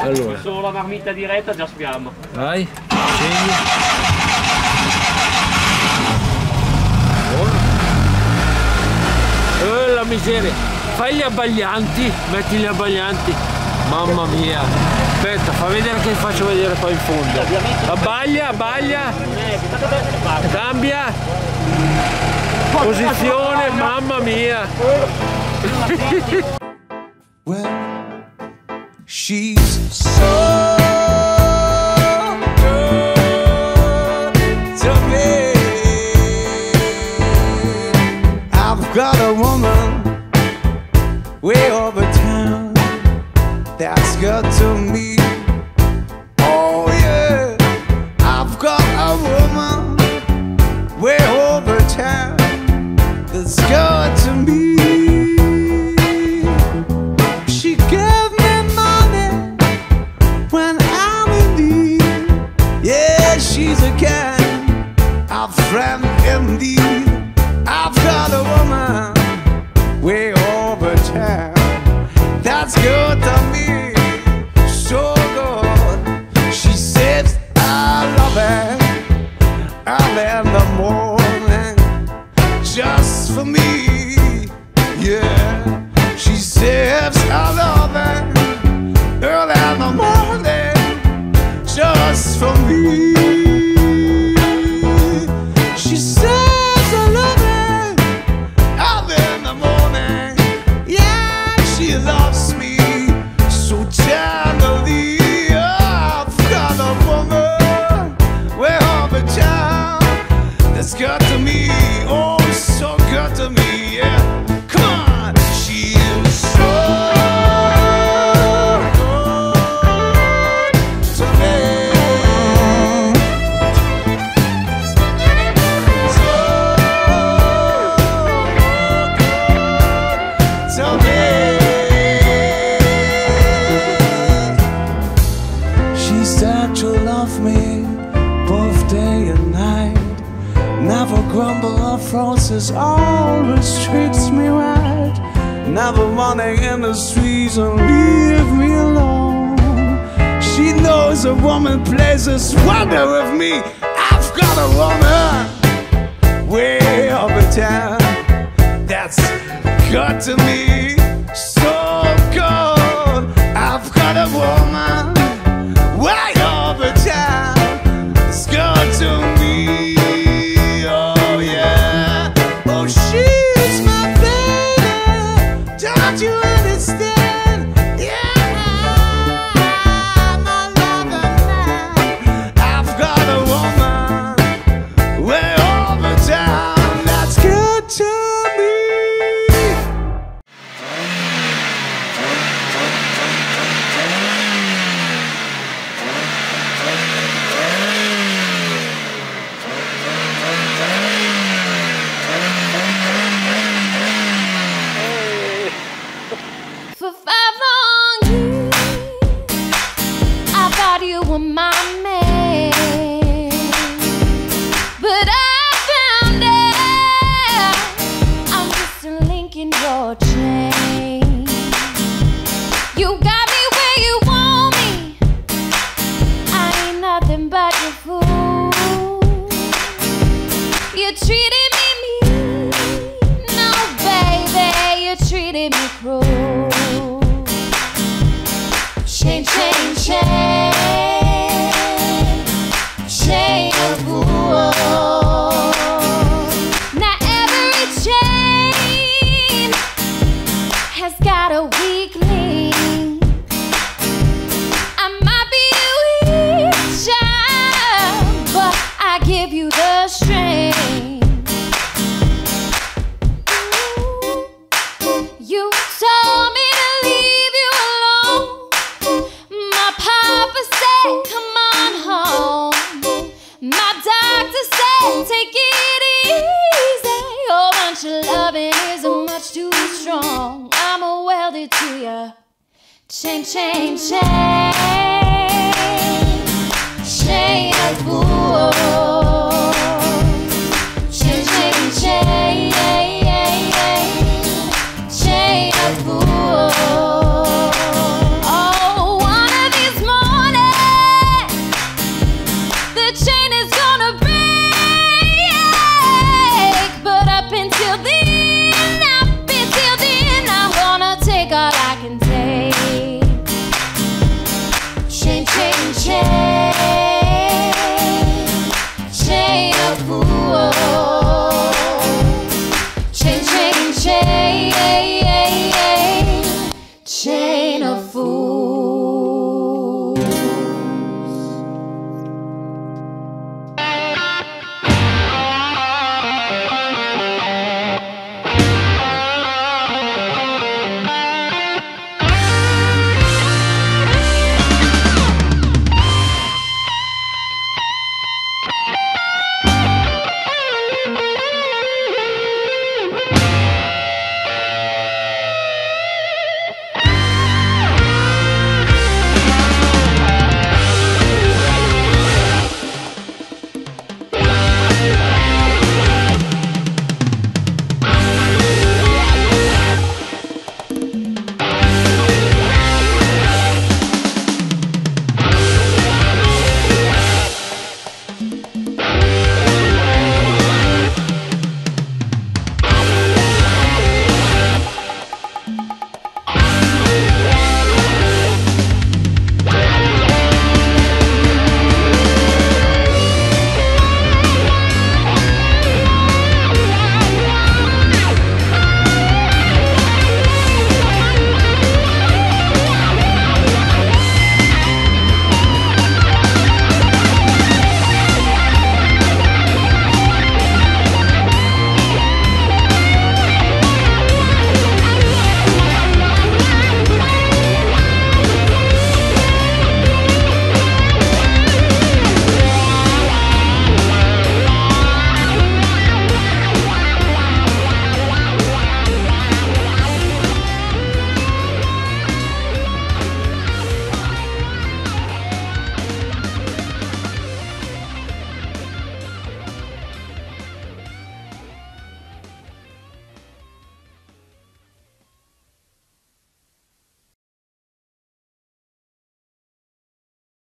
Allora. Solo la marmita diretta già sfiamma. Vai, scegli. La miseria. Fai gli abbaglianti, metti gli abbaglianti. Mamma mia. Aspetta, fa vedere che faccio vedere poi in fondo. Abbaglia, abbaglia. Cambia. Posizione, mamma mia. Well, she's so good to me. I've got a woman way over town that's good to me. Oh yeah, I've got a woman way over town that's good to me. She gave me money when I'm in need. Yeah, she's a kind of friend indeed. I've got a woman way over town that's good to me, so good. She says I love her early in the morning, just for me. Yeah, she says I love her early in the morning, just for me. She says I love her early in the morning. Yeah, she loves me so tenderly. I've got a woman way over town that's good to me. Oh, so good to me. Yeah, come on. She is so good to me. So good to me. She said to love me both day and night. Never grumble or froze, always treats me right. Never running in the streets and leave me alone. She knows a woman places wonder with me. I've got a woman way over town that's good to me, so good. I've got a woman way over town that's good to me. Oh yeah, oh she's my baby, don't you understand? Yeah, my lover man. I've got a woman way over town that's good to me. For 5 long years, I thought you were my man, but I found out I'm just a link in your chain. You got me where you want me, I ain't nothing but your fool. You treated me mean, no baby, you treated me cruel. Chain, chain, chain, chain of wool. Now every chain has got a weak link. I might be a weak child, but I give you the strength. You told me to leave you alone. My papa said, come on home. My doctor said, take it easy. Your bunch of loving is much too strong. I'm a welded to ya. Chain, chain, chain, chain of wool.